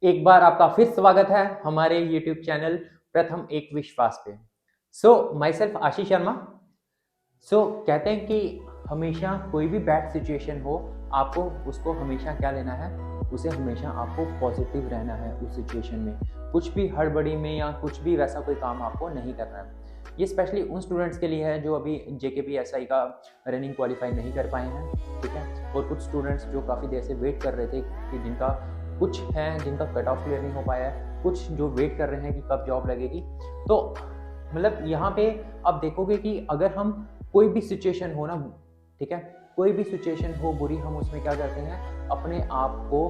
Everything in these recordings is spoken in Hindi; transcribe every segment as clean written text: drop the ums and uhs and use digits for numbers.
एक बार आपका फिर स्वागत है हमारे YouTube चैनल प्रथम एक विश्वास पे। My self Ashish Sharma. कहते हैं कि हमेशा कोई भी बैड सिचुएशन हो, आपको उसको हमेशा क्या लेना है, उसे हमेशा आपको पॉजिटिव रहना है उस सिचुएशन में। कुछ भी हड़बड़ी में या कुछ भी वैसा कोई काम आपको नहीं करना है। ये स्पेशली उन स्टूडेंट्स के लिए है जो अभी JKPSI का रनिंग क्वालिफाई नहीं कर पाए हैं, ठीक है। और कुछ स्टूडेंट्स जो काफ़ी देर से वेट कर रहे थे कि जिनका कुछ हैं जिनका कट ऑफ क्लियर नहीं हो पाया है, कुछ जो वेट कर रहे हैं कि कब जॉब लगेगी। तो मतलब यहाँ पे आप देखोगे कि अगर हम कोई भी सिचुएशन हो ना, ठीक है, कोई भी सिचुएशन हो बुरी, हम उसमें क्या करते हैं, अपने आप को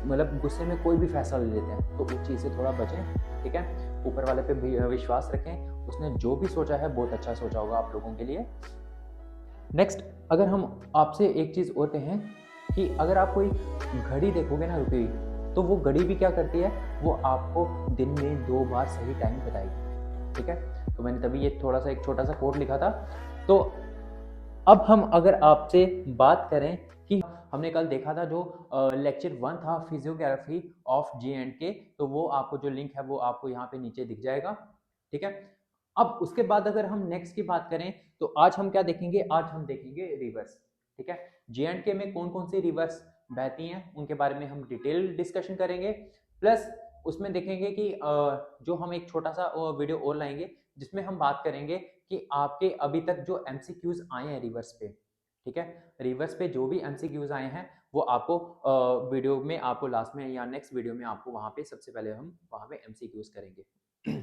मतलब गुस्से में कोई भी फैसला ले लेते हैं। तो उस चीज़ से थोड़ा बचें, ठीक है। ऊपर वाले पे विश्वास रखें, उसने जो भी सोचा है बहुत अच्छा सोचा होगा आप लोगों के लिए। नेक्स्ट, अगर हम आपसे एक चीज़ और कहें कि अगर आप कोई घड़ी देखोगे ना रुकी हुई, तो वो घड़ी भी क्या करती है, वो आपको दिन में 2 बार सही टाइम बताएगी, ठीक है। तो मैंने तभी ये थोड़ा सा एक छोटा सा कोड लिखा था। तो अब हम अगर आपसे बात करें कि हमने कल देखा था जो लेक्चर 1 था फिजियोग्राफी ऑफ J&K, तो वो आपको जो लिंक है वो आपको यहाँ पे नीचे दिख जाएगा, ठीक है। अब उसके बाद अगर हम नेक्स्ट की बात करें तो आज हम क्या देखेंगे, आज हम देखेंगे रिवर्स, ठीक है। J&K में कौन कौन सी रिवर्स बहती हैं उनके बारे में हम डिटेल डिस्कशन करेंगे। प्लस उसमें देखेंगे कि जो हम एक छोटा सा वीडियो और लाएंगे जिसमें हम बात करेंगे कि आपके अभी तक जो MCQs आए हैं रिवर्स पे, ठीक है, रिवर्स पे जो भी MCQs आए हैं वो आपको वीडियो में, आपको लास्ट में या नेक्स्ट वीडियो में आपको वहां पे सबसे पहले हम वहां पे MCQs करेंगे।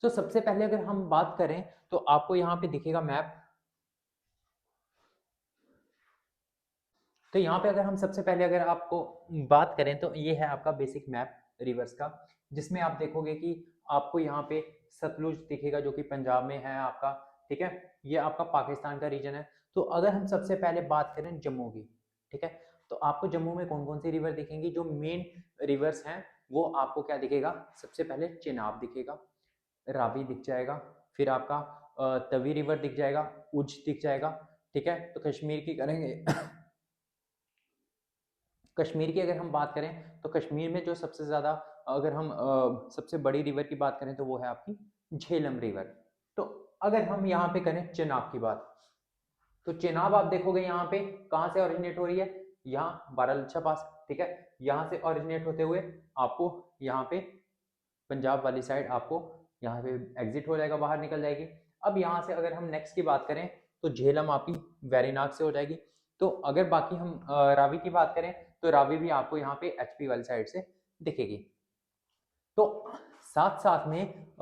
तो सबसे पहले अगर हम बात करें तो आपको यहाँ पे दिखेगा मैप। तो यहाँ पे अगर हम सबसे पहले अगर आपको बात करें तो ये है आपका बेसिक मैप रिवर्स का, जिसमें आप देखोगे कि आपको यहाँ पे सतलुज दिखेगा जो कि पंजाब में है आपका, ठीक है। ये आपका पाकिस्तान का रीजन है। तो अगर हम सबसे पहले बात करें जम्मू की, ठीक है, तो आपको जम्मू में कौन कौन सी रिवर दिखेंगी, जो मेन रिवर्स हैं वो आपको क्या दिखेगा, सबसे पहले चेनाब दिखेगा, रावी दिख जाएगा, फिर आपका तवी रिवर दिख जाएगा, उज दिख जाएगा, ठीक है। तो कश्मीर की करेंगे कश्मीर की अगर हम बात करें तो कश्मीर में जो सबसे ज़्यादा, अगर हम सबसे बड़ी रिवर की बात करें तो वो है आपकी झेलम रिवर। तो अगर हम यहाँ पे करें चेनाब की बात, तो चेनाब आप देखोगे यहाँ पे कहाँ से ओरिजिनेट हो रही है, यहाँ बारालाचा पास, ठीक है। यहाँ से ओरिजिनेट होते हुए आपको यहाँ पे पंजाब वाली साइड आपको यहाँ पे एग्जिट हो जाएगा, बाहर निकल जाएगी। अब यहाँ से अगर हम नेक्स्ट की बात करें तो झेलम आपकी वेरीनाग से हो जाएगी। तो अगर बाकी हम रावी की बात करें तो रावी भी आपको यहाँ पे HP वाली साइड से दिखेगी। तो साथ साथ में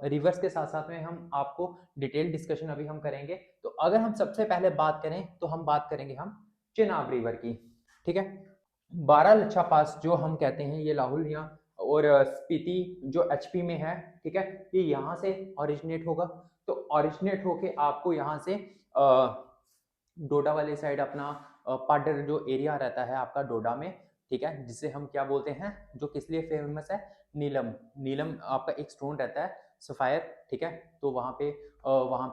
रिवर्स के साथ साथ में हम आपको डिटेल डिस्कशन अभी हम करेंगे। तो अगर हम सबसे पहले बात करें तो हम बात करेंगे हम चेनाब रिवर की, ठीक है। बारालाचा पास जो हम कहते हैं ये लाहौल या और स्पीति जो HP में है, ठीक है, ये यहाँ से ओरिजिनेट होगा। तो ओरिजिनेट होके आपको यहाँ से डोडा वाली साइड अपना पाडर जो एरिया रहता है आपका डोडा में, ठीक है, जिसे हम क्या बोलते हैं, जो किस लिए फेमस है, नीलम। नीलम आपका एक स्टोन रहता है सफायर, ठीक है। तो वहाँ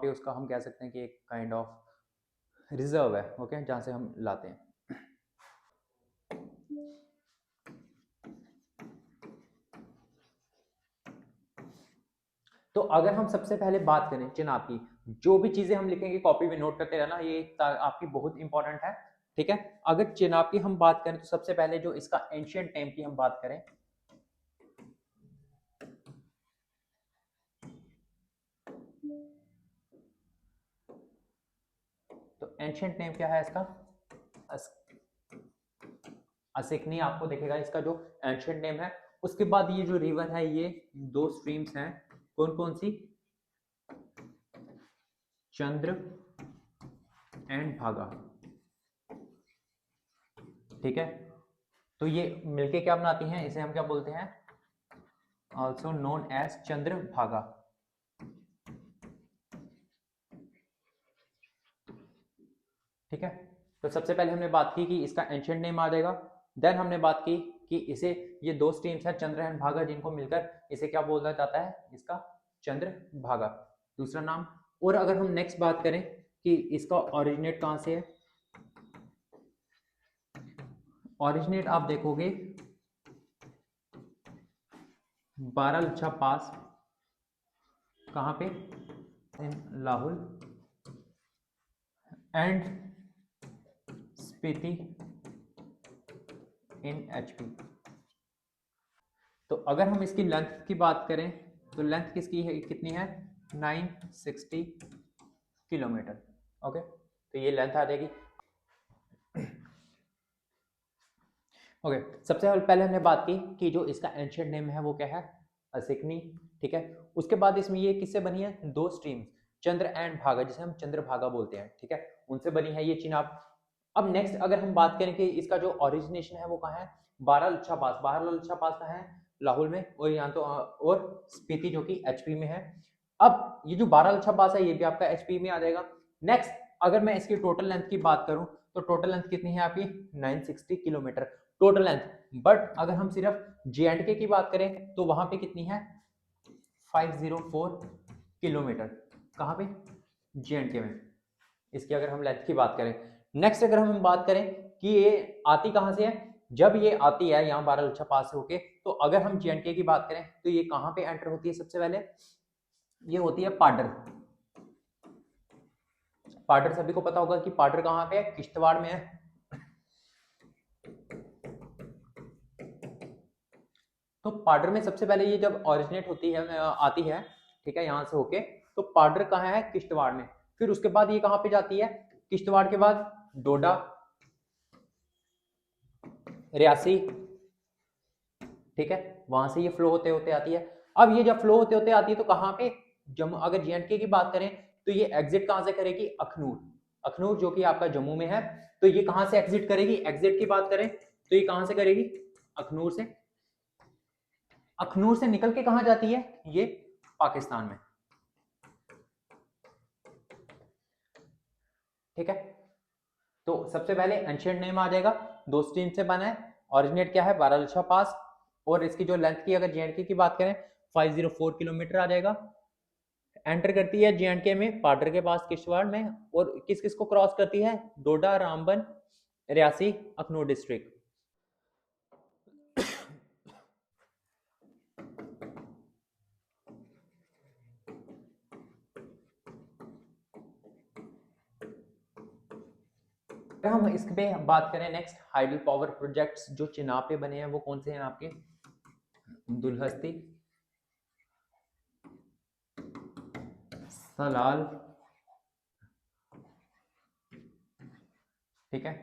पे उसका हम कह सकते हैं कि एक काइंड ऑफ रिजर्व है, ओके, जहाँ से हम लाते हैं। तो अगर हम सबसे पहले बात करें चिनाब की, जो भी चीजें हम लिखेंगे कॉपी में नोट करते रहना, ये आपकी बहुत इंपॉर्टेंट है, ठीक है। अगर चिनाब की हम बात करें तो सबसे पहले जो इसका एंशियंट नेम की हम बात करें, तो एंशियंट नेम क्या है इसका, असिकनी आपको दिखेगा इसका जो एंशियंट नेम है। उसके बाद ये जो रिवर है ये 2 स्ट्रीम्स हैं, कौन कौन सी, चंद्र एंड भागा, ठीक है। तो ये मिलके क्या बनाती हैं, इसे हम क्या बोलते हैं, ऑल्सो नोन एज चंद्र भागा, ठीक है। तो सबसे पहले हमने बात की कि इसका एंशियंट नेम आ जाएगा। देन हमने बात की कि इसे ये 2 स्ट्रीम्स हैं चंद्र एंड भागा, जिनको मिलकर इसे क्या बोला जाता है, इसका चंद्र भागा दूसरा नाम। और अगर हम नेक्स्ट बात करें कि इसका ओरिजिनेट कहाँ से है, ओरिजिनेट आप देखोगे बारालचा पास कहाँ पे, in Lahaul, and Spiti in HP. तो अगर हम इसकी लेंथ की बात करें तो लेंथ किसकी है, कितनी है, 960 किलोमीटर। ओके, तो ये लेंथ आ जाएगी। ओके, सबसे पहले हमने बात की कि जो इसका एंशिएंट नेम है वो क्या है, असिकनी। ठीक है, उसके बाद इसमें ये किससे बनी है, दो स्ट्रीम्स, चंद्र एंड भागा, जिसे हम चंद्रभागा बोलते हैं। ठीक है, उनसे बनी है ये चिनाब। अब नेक्स्ट अगर हम बात करें कि इसका जो ओरिजिनेशन है वो कहाँ है, बारालचा पास। बारालचा पास कहाँ है, लाहौल में, और यहाँ तो और स्पीति जो कि एचपी में है। अब ये जो बारालचा पास है ये भी आपका एचपी में आ जाएगा। नेक्स्ट अगर मैं इसकी टोटल लेंथ की बात करूं तो टोटल लेंथ कितनी है आपकी, 960 किलोमीटर टोटल लेंथ। बट अगर हम सिर्फ जे की बात करें तो वहां पे कितनी है, 504 किलोमीटर। कहाँ पे, जे में, इसकी अगर हम लेंथ की बात करें। नेक्स्ट अगर हम बात करें कि ये आती कहाँ से है, जब ये आती है यहाँ बारालचा पास से होके, तो अगर हम जे की बात करें तो ये कहाँ पे एंटर होती है, सबसे पहले ये होती है पाडर। पाडर सभी को पता होगा कि पाडर कहाँ पे है, किश्तवाड़ में है। तो पाडर में सबसे पहले ये जब ओरिजिनेट होती है, आती है, ठीक है, यहाँ से होके, तो पाडर कहाँ है, किश्तवाड़ में। फिर उसके बाद ये कहाँ पे जाती है, किश्तवाड़ के बाद डोडा, रियासी, ठीक है, वहां से ये फ्लो होते होते आती है। अब ये जब फ्लो होते होते आती है तो कहाँ पे, जम्मू, अगर जे की बात करें तो ये एग्जिट कहां से करेगी, अखनूर। अखनूर जो कि आपका जम्मू में है, तो ये कहां से एग्जिट करेगी, एग्जिट की बात करें तो ये कहां से करेगी, अखनूर से। अखनूर से निकल के कहां जाती है, ये पाकिस्तान में। ठीक है, तो सबसे पहले एंशिएंट नेम आ जाएगा, दो स्ट्रीम से बना है, ओरिजिनेट क्या है, बारालचा पास, और इसकी जो लेंथ की अगर जे की बात करें 504 किलोमीटर आ जाएगा। एंटर करती है जे में पाडर के पास किश्तवाड़ में, और किस किस को क्रॉस करती है, डोडा, रामबन, रियासी, अखनूर डिस्ट्रिक्ट। अगर हम इस पे बात करें नेक्स्ट, हाइडल पावर प्रोजेक्ट्स जो चिनाब पे बने हैं वो कौन से हैं आपके, दुलहस्ती, सलाल, ठीक है,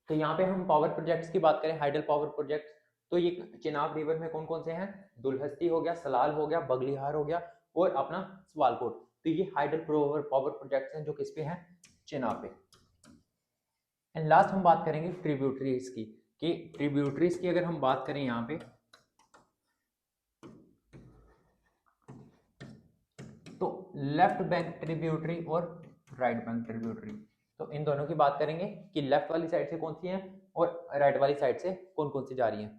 तो यहाँ पे हम पावर प्रोजेक्ट्स की बात करें, हाइडल पावर प्रोजेक्ट, तो ये चिनाब रिवर में कौन कौन से हैं, दुलहस्ती हो गया, सलाल हो गया, बगलिहार हो गया, और अपना सवालकोट। तो ये हाइडल पावर प्रोजेक्ट्स हैं जो किस पे हैं, चिनाब पे। एंड लास्ट हम बात करेंगे ट्रिब्यूटरीज की, कि ट्रिब्यूटरीज की अगर हम बात करें यहाँ पे, तो लेफ्ट बैंक ट्रिब्यूटरी और राइट बैंक ट्रिब्यूटरी, तो इन दोनों की बात करेंगे कि लेफ्ट वाली साइड से कौन सी है और राइट वाली साइड से कौन कौन सी जा रही है।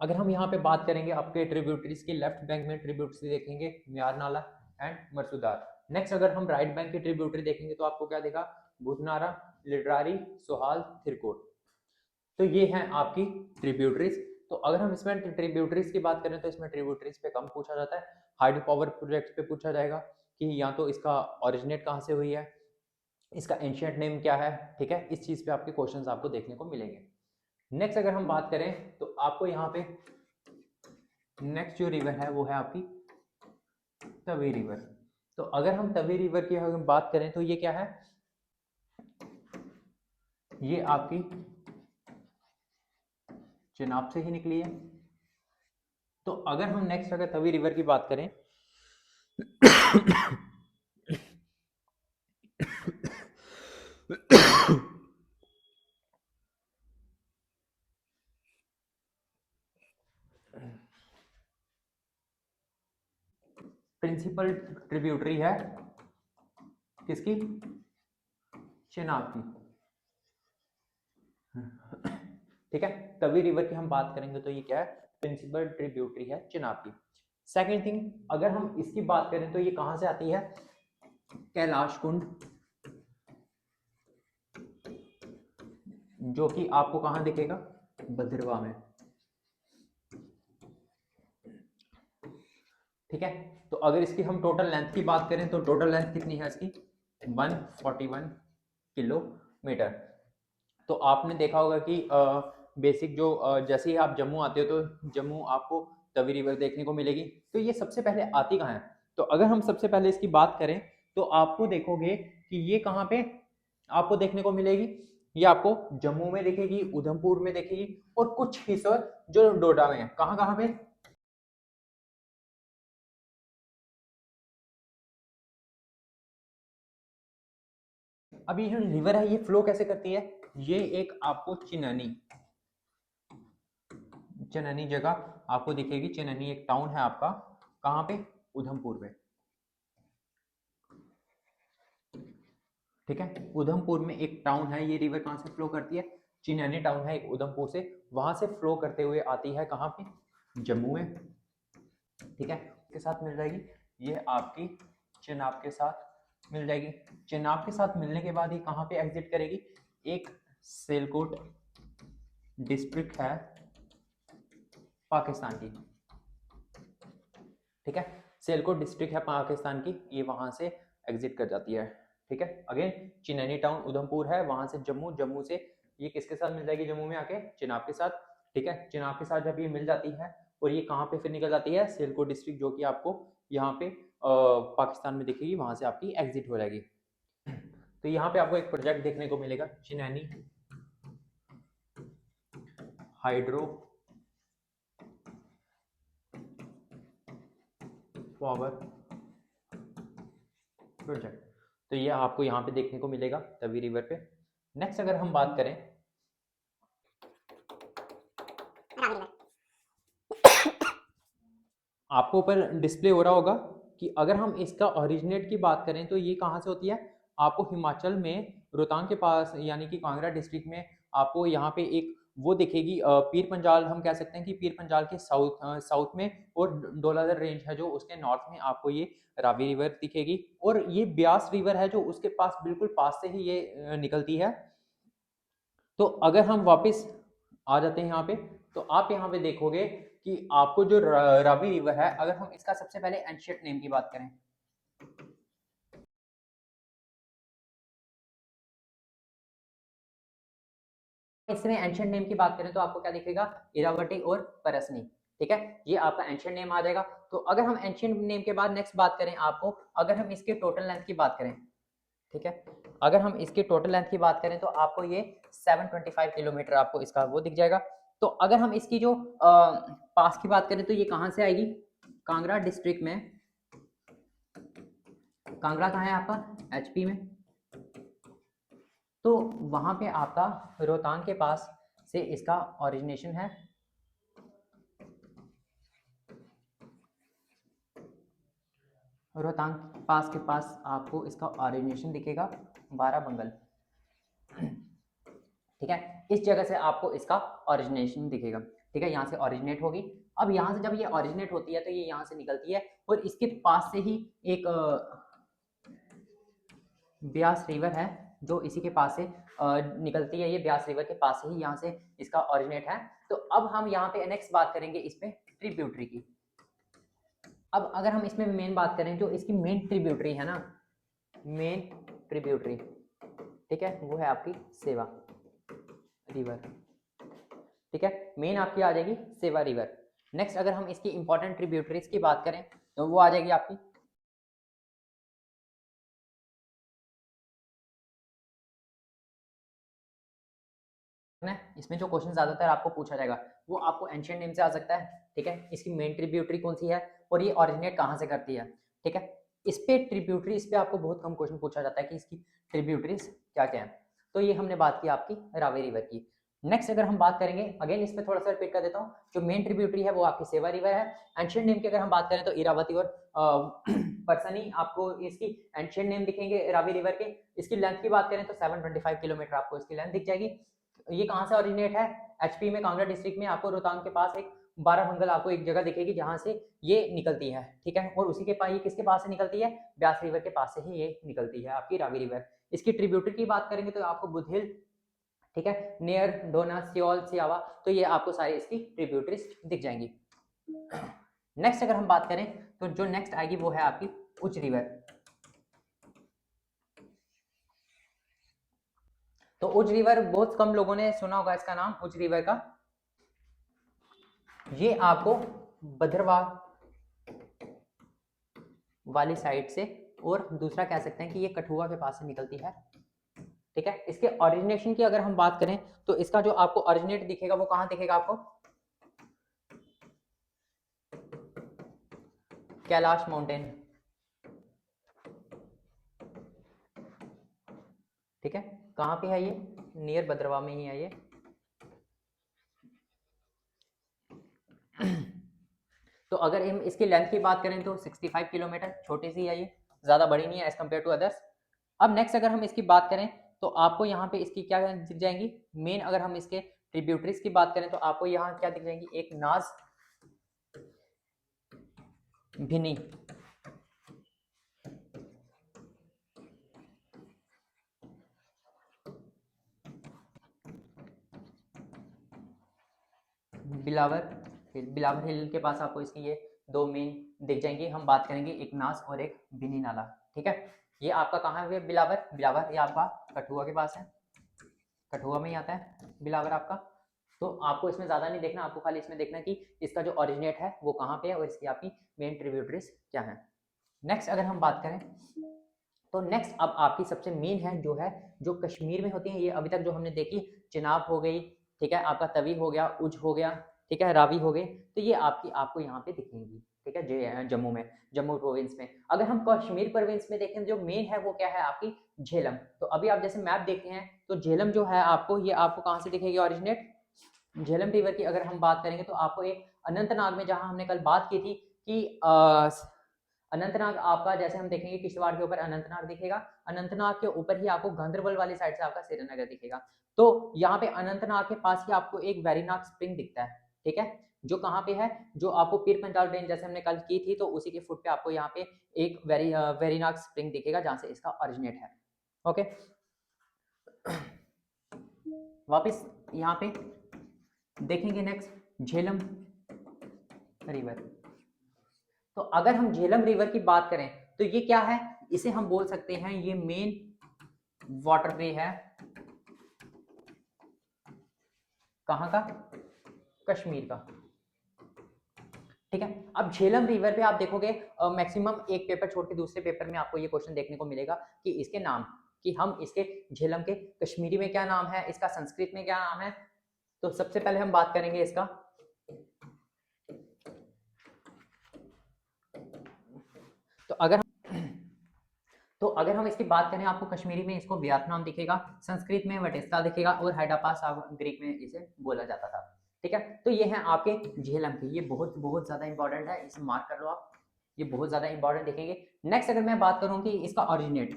अगर हम यहाँ पे बात करेंगे आपके ट्रिब्यूटरीज की, लेफ्ट बैंक में ट्रिब्यूटरी देखेंगे म्यार नाला एंड मरसुदार। नेक्स्ट अगर हम राइट बैंक की ट्रिब्यूटरी देखेंगे तो आपको क्या देगा, भूतनारा, लिडरारी, सोहाल, थिरकोट। तो ये हैं आपकी ट्रिब्यूटरीज। तो अगर हम इसमें ट्रिब्यूटरीज की बात करें तो इसमें ट्रिब्यूटरीज पे कम पूछा जाता है, हाइडल पावर प्रोजेक्ट पे पूछा जाएगा कि या तो इसका ओरिजिनेट कहाँ से हुई है, इसका एंशिएंट नेम क्या है। ठीक है, इस चीज पे आपके क्वेश्चंस आपको देखने को मिलेंगे। नेक्स्ट अगर हम बात करें तो आपको यहाँ पे नेक्स्ट जो रिवर है वो है आपकी तवी रिवर। तो अगर हम तवी रिवर की अगर बात करें तो ये क्या है, ये आपकी चिनाब से ही निकली है। तो अगर हम नेक्स्ट अगर तवी रिवर की बात करें प्रिंसिपल ट्रिब्यूटरी है किसकी? चेनाब की। ठीक है, तवी रिवर की हम बात करेंगे तो ये क्या है? प्रिंसिपल ट्रिब्यूटरी है चेनाब की। सेकेंड थिंग, अगर हम इसकी बात करें तो ये कहां से आती है? कैलाश कुंड, जो कि आपको कहां दिखेगा? भद्रवा में। ठीक है, तो अगर इसकी हम टोटल लेंथ की बात करें तो टोटल लेंथ कितनी है इसकी? 141 किलोमीटर। तो आपने देखा होगा कि बेसिक जो जैसे ही आप जम्मू आते हो तो जम्मू आपको तवी रिवर देखने को मिलेगी। तो ये सबसे पहले आती कहाँ है? तो अगर हम सबसे पहले इसकी बात करें तो आपको देखोगे कि ये कहाँ पे आपको देखने को मिलेगी? ये आपको जम्मू में दिखेगी, उधमपुर में दिखेगी और कुछ हिस्सों जो डोडा में है। कहाँ कहाँ पे? अब ये जो रिवर है ये फ्लो कैसे करती है? ये एक आपको चननी जगह आपको दिखेगी। चननी एक टाउन है आपका, कहाँ पे? उधमपुर में। ठीक है, उधमपुर में एक टाउन है। ये रिवर कहाँ से फ्लो करती है? चिन्यानी टाउन है एक उधमपुर से, वहां से फ्लो करते हुए आती है कहाँ पे? जम्मू में। ठीक है, के साथ मिल जाएगी, ये आपकी चेनाब के साथ मिल जाएगी। चेनाब के साथ मिलने के बाद ये कहाँ पे एग्जिट करेगी? एक सिलकोट डिस्ट्रिक्ट है पाकिस्तान की। ठीक है, सिलकोट डिस्ट्रिक्ट है पाकिस्तान की, ये वहां से एग्जिट कर जाती है। ठीक है, अगेन चिनैनी टाउन उधमपुर है, वहां से जम्मू, जम्मू से ये किसके साथ मिल जाएगी? जम्मू में आके चिनाब के साथ। ठीक है, चिनाब के साथ जब ये मिल जाती है और ये कहाँ पे फिर निकल जाती है? सिलकोट डिस्ट्रिक्ट, जो कि आपको यहाँ पे पाकिस्तान में दिखेगी, वहां से आपकी एग्जिट हो जाएगी। तो यहाँ पे आपको एक प्रोजेक्ट देखने को मिलेगा, चिनैनी हाइड्रो पावर प्रोजेक्ट। तो ये आपको यहाँ पे देखने को मिलेगा तवी रिवर पे। नेक्स्ट अगर हम बात करें आपको ऊपर डिस्प्ले हो रहा होगा कि अगर हम इसका ओरिजिनेट की बात करें तो ये कहाँ से होती है? आपको हिमाचल में रोहतांग के पास यानी कि कांगड़ा डिस्ट्रिक्ट में आपको यहाँ पे एक वो दिखेगी, पीर पंजाल हम कह सकते हैं कि पीर पंजाल के साउथ में, और डोलाधर रेंज है जो उसके नॉर्थ में आपको ये रावी रिवर दिखेगी। और ये ब्यास रिवर है जो उसके पास बिल्कुल पास से ही ये निकलती है। तो अगर हम वापस आ जाते हैं यहाँ पे, तो आप यहाँ पे देखोगे कि आपको जो रावी रिवर है, अगर हम इसका सबसे पहले एंशिएंट नेम की बात करें, इसमें एंशिएंट नेम की बात करें तो आपको क्या दिखेगा? इरावती और परसनी। ठीक है, ये आपका एंशिएंट नेम आ जाएगा। तो अगर हम एंशिएंट नेम के बाद नेक्स्ट बात करें आपको, अगर हम इसके टोटल लेंथ की बात करें, ठीक है, अगर हम इसकी टोटल लेंथ की बात करें तो आपको ये 725 किलोमीटर आपको इसका वो दिख जाएगा। तो अगर हम इसकी जो पास की बात करें तो ये कहाँ से आएगी? कांगड़ा डिस्ट्रिक्ट में। कांगड़ा कहाँ है आपका? एचपी में। तो वहां पे आपका रोहतांग के पास से इसका ओरिजिनेशन है। रोहतांग पास के पास आपको इसका ओरिजिनेशन दिखेगा, बाराबंगल। ठीक है, इस जगह से आपको इसका ओरिजिनेशन दिखेगा। ठीक है, यहाँ से ओरिजिनेट होगी। अब यहाँ से जब ये ओरिजिनेट होती है तो ये यहाँ से निकलती है और इसके पास से ही एक ब्यास रिवर है जो इसी के पास से निकलती है। ये ब्यास रिवर के पास से ही यहाँ से इसका ओरिजिनेट है। तो अब हम यहाँ पे नेक्स्ट बात करेंगे इस पे ट्रिब्यूटरी की। अब अगर हम इसमें मेन बात करें जो इसकी मेन ट्रिब्यूटरी है ना, मेन ट्रिब्यूटरी, ठीक है, वो है आपकी सेवा रिवर। ठीक है, मेन आपकी आ जाएगी सेवा रिवर। नेक्स्ट अगर हम इसकी इंपॉर्टेंट ट्रिब्यूटरीज की बात करें तो वो आ जाएगी आपकी, इसमें जो क्वेश्चन ज्यादातर आपको पूछा जाएगा वो आपको एंशिएंट नेम से आ सकता है। ठीक है, इसकी मेन ट्रिब्यूटरी कौन सी है और ये ओरिजिनेट कहाँ से करती है। ठीक है, इस पे ट्रिब्यूटरी, इस पे आपको बहुत कम क्वेश्चन पूछा जाता है कि इसकी ट्रिब्यूटरीज क्या क्या है। तो ये हमने बात की आपकी रावी रिवर की। नेक्स्ट अगर हम बात करेंगे, अगेन इस पे थोड़ा सा रिपीट कर देता हूँ, जो मेन ट्रिब्यूटरी है वो आपकी सेवा रिवर है। एंशिएंट नेम की अगर हम बात करें तो इरावती और परसनी आपको इसकी एंशिएंट नेम दिखेंगे रावी रिवर के। इसकी लेंथ की बात करें तो 725 किलोमीटर आपको इसकी लेंथ दिख जाएगी। ये कहाँ से ओरिजिनेट है? एचपी में, कांगड़ा डिस्ट्रिक्ट में आपको रोहतांग के पास एक बाराभंगल आपको एक जगह दिखेगी जहां से ये निकलती है, ठीक है। और उसी के पास, ये किसके पास से निकलती है? ब्यास रिवर के पास से ही ये निकलती है आपकी रावी रिवर। इसकी ट्रिब्यूटरी की बात करेंगे तो आपको बुधहिल, ठीक है, नियर डोना, सियोल, सियावा, तो ये आपको सारी इसकी ट्रिब्यूटरीज दिख जाएंगी। नेक्स्ट अगर हम बात करें तो जो नेक्स्ट आएगी वो है आपकी उच रिवर। तो उच रिवर बहुत कम लोगों ने सुना होगा इसका नाम, उच रिवर का। ये आपको भद्रवाह वाली साइड से, और दूसरा कह सकते हैं कि ये कठुआ के पास से निकलती है, ठीक है। इसके ओरिजिनेशन की अगर हम बात करें तो इसका जो आपको ओरिजिनेट दिखेगा वो कहां दिखेगा आपको? कैलाश माउंटेन, ठीक है। कहां पे है ये? नियर भद्रवाह में ही है ये। तो अगर हम इसकी लेंथ की बात करें तो 65 किलोमीटर, छोटी सी है ये, ज़्यादा बड़ी नहीं है एज कम्पेयर टू अदर्स। अब नेक्स्ट अगर हम इसकी बात करें तो आपको यहाँ पे इसकी क्या दिख जाएंगी मेन, अगर हम इसके ट्रिब्यूटरीज की बात करें तो आपको यहाँ क्या दिख जाएंगी? एक नाज, भिनी, बिलावर हिल। बिलावर हिल के पास आपको इसकी ये दो मेन दिख जाएंगी। हम बात करेंगे एक नास और एक बिनी नाला, ठीक है। ये आपका कहाँ है? बिलावर। बिलावर ये आपका कठुआ के पास है, कठुआ में ही आता है बिलावर आपका। तो आपको इसमें ज़्यादा नहीं देखना, आपको खाली इसमें देखना कि इसका जो ओरिजिनेट है वो कहाँ पे है और इसकी आपकी मेन ट्रिब्यूटरीज क्या है। नेक्स्ट अगर हम बात करें तो नेक्स्ट अब आपकी सबसे मेन है जो है, जो कश्मीर में होती है। ये अभी तक जो हमने देखी, चिनाब हो गई, ठीक है, आपका तवी हो गया, उज हो गया, ठीक है, रावी हो गई, तो ये आपकी आपको यहाँ पे दिखेंगी, ठीक है, जम्मू में, जम्मू प्रोविंस में। अगर हम कश्मीर प्रोविंस में देखें जो मेन है वो क्या है आपकी? झेलम। तो अभी आप जैसे मैप देखते हैं तो झेलम जो है आपको, ये आपको कहाँ से दिखेगी ओरिजिनेट? झेलम रिवर की अगर हम बात करेंगे तो आपको एक अनंतनाग में, जहां हमने कल बात की थी कि अनंतनाग आपका, जैसे हम देखेंगे किश्तवाड़ के ऊपर अनंतनाग दिखेगा, अनंतनाग के ऊपर ही आपको गांधरबल वाली साइड से आपका श्रीनगर दिखेगा। तो यहाँ पे अनंतनाग के पास ही आपको एक वेरीनाग स्प्रिंग दिखता है, ठीक है, जो कहाँ पे है? जो आपको पीर पंजाल रेंज जैसे हमने कल की थी, तो उसी के फुट पे आपको यहाँ पे एक वेरीनाग स्प्रिंग दिखेगा जहां से इसका ओरिजिनेट है। ओके, वापिस यहाँ पे देखेंगे नेक्स्ट झेलम रिवर। तो अगर हम झेलम रिवर की बात करें तो ये क्या है? इसे हम बोल सकते हैं ये मेन वाटरवे है, कहां का? कश्मीर का, ठीक है। अब झेलम रिवर पे आप देखोगे मैक्सिमम एक पेपर छोड़ के दूसरे पेपर में आपको ये क्वेश्चन देखने को मिलेगा कि इसके नाम, कि हम इसके झेलम के कश्मीरी में क्या नाम है, इसका संस्कृत में क्या नाम है। तो सबसे पहले हम बात करेंगे इसका, तो अगर हम इसकी बात करें, आपको कश्मीरी में इसको वियतनाम दिखेगा, संस्कृत में वटेस्ता दिखेगा, और हाइडापास ग्रीक में इसे बोला जाता था, ठीक है। तो ये है आपके झेलम के, ये बहुत बहुत ज्यादा इंपॉर्टेंट है, इसे मार्क कर लो आप, ये बहुत ज्यादा इंपॉर्टेंट देखेंगे। नेक्स्ट अगर मैं बात करूं कि इसका ओरिजिनेट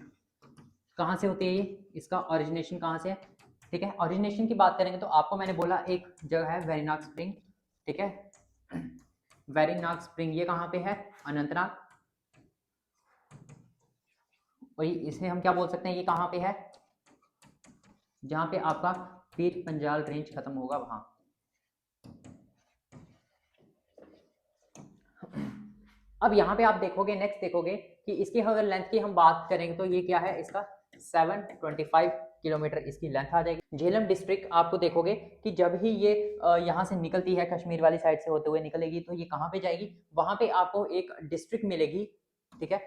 कहाँ से होती है, ये इसका ओरिजिनेशन कहाँ से है, ठीक है। ओरिजिनेशन की बात करेंगे तो आपको मैंने बोला एक जगह है वेरीनाग स्प्रिंग, ठीक है, वेरीनाग स्प्रिंग ये कहाँ पे है? अनंतनाग। और इसे हम क्या बोल सकते हैं, ये कहाँ पे है? जहां पे आपका पीर पंजाल रेंज खत्म होगा वहां। अब यहाँ पे आप देखोगे, नेक्स्ट देखोगे कि इसकी अगर लेंथ की हम बात करेंगे तो ये क्या है? इसका 725 किलोमीटर इसकी लेंथ आ जाएगी। झेलम डिस्ट्रिक्ट आपको देखोगे कि जब ही ये यहाँ से निकलती है, कश्मीर वाली साइड से होते हुए निकलेगी, तो ये कहाँ पे जाएगी? वहां पे आपको एक डिस्ट्रिक्ट मिलेगी, ठीक है,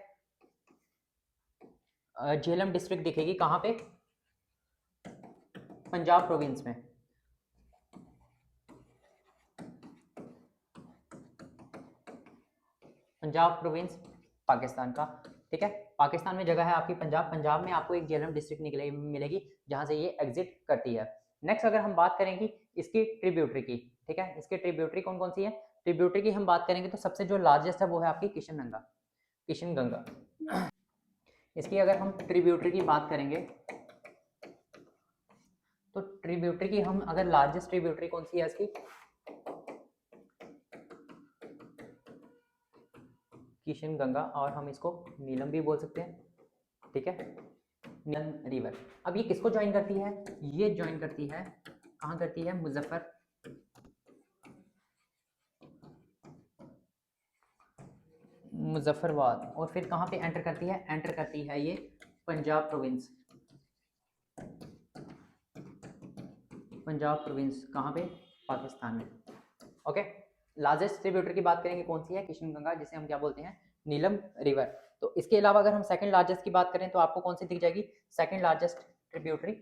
झेलम डिस्ट्रिक्ट दिखेगी, कहाँ पे? पंजाब प्रोविंस में, पंजाब प्रोविंस पाकिस्तान का। ठीक है। पाकिस्तान में जगह है आपकी पंजाब, पंजाब में आपको एक झेलम डिस्ट्रिक्ट मिलेगी जहां से ये एग्जिट करती है। नेक्स्ट अगर हम बात करेंगे इसकी ट्रिब्यूटरी की, ठीक है, इसके ट्रिब्यूटरी कौन कौन सी है, ट्रिब्यूटरी की हम बात करेंगे तो सबसे जो लार्जेस्ट है वो है आपकी किशनगंगा, किशनगंगा। इसकी अगर हम ट्रिब्यूटरी की बात करेंगे तो ट्रिब्यूटरी की हम अगर लार्जेस्ट ट्रिब्यूटरी कौन सी है इसकी, किशनगंगा, और हम इसको नीलम भी बोल सकते हैं, ठीक है, नीलम रिवर। अब ये किसको ज्वाइन करती है, ये ज्वाइन करती है, कहाँ करती है, मुजफ्फरबाद, और फिर कहाँ पे एंटर करती है, एंटर करती है ये पंजाब प्रोविंस, पंजाब प्रोविंस कहाँ पे, पाकिस्तान में। ओके, लार्जेस्ट ट्रिब्यूटरी की बात करेंगे कौन सी है, किशनगंगा, जिसे हम क्या बोलते हैं, नीलम रिवर। तो इसके अलावा अगर हम सेकंड लार्जेस्ट की बात करें तो आपको कौन सी दिख जाएगी, second largest tributary,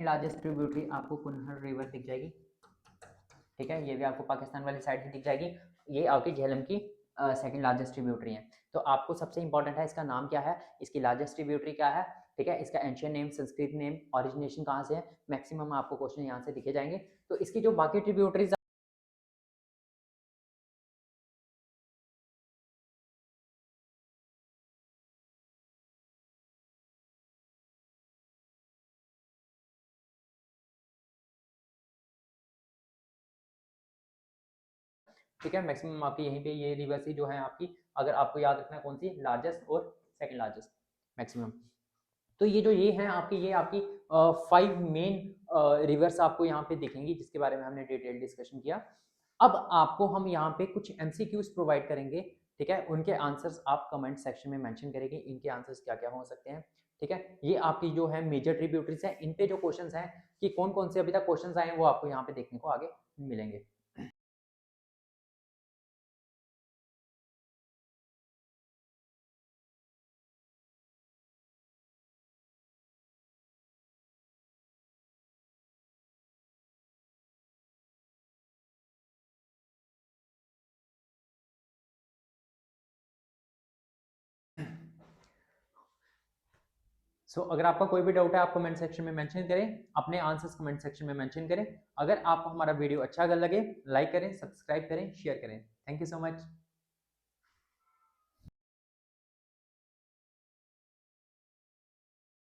largest tributary आपको कुनहर रिवर दिख जाएगी, ठीक है, ये भी आपको पाकिस्तान वाली साइड से दिख जाएगी, ये आपकी झेलम की सेकंड लार्जेस्ट ट्रिब्यूटरी है। तो आपको सबसे इंपॉर्टेंट है इसका नाम क्या है, इसकी लार्जेस्ट ट्रिब्यूटरी क्या है, ठीक है, इसका ancient name, Sanskrit name, origination कहाँ से है, मैक्सिमम आपको क्वेश्चन यहाँ से दिखे जाएंगे। तो इसकी जो बाकी ट्रिब्यूटरीज, ठीक है, मैक्सिमम आपकी यहीं पे ये रिवर्स ही जो है आपकी, अगर आपको याद रखना है कौन सी लार्जेस्ट और सेकंड लार्जेस्ट मैक्सिमम। तो ये जो ये हैं आपकी, ये आपकी 5 मेन रिवर्स आपको यहाँ पे दिखेंगी जिसके बारे में हमने डिटेल डिस्कशन किया। अब आपको हम यहाँ पे कुछ एमसीक्यूज प्रोवाइड करेंगे, ठीक है, उनके आंसर्स आप कमेंट सेक्शन में मेंशन करेंगे, इनके आंसर्स क्या क्या हो सकते हैं, ठीक है। ये आपकी जो है मेजर ट्रिब्यूटरीज है, इन पे जो क्वेश्चंस हैं कि कौन कौन से अभी तक क्वेश्चंस आए हैं वो आपको यहाँ पे देखने को आगे मिलेंगे। अगर आपका कोई भी डाउट है आप कमेंट सेक्शन में मेंशन करें, अपने आंसर्स कमेंट सेक्शन में मेंशन करें। अगर आपको हमारा वीडियो अच्छा अगर लगे, लाइक करें, सब्सक्राइब करें, शेयर करें। Thank you so much.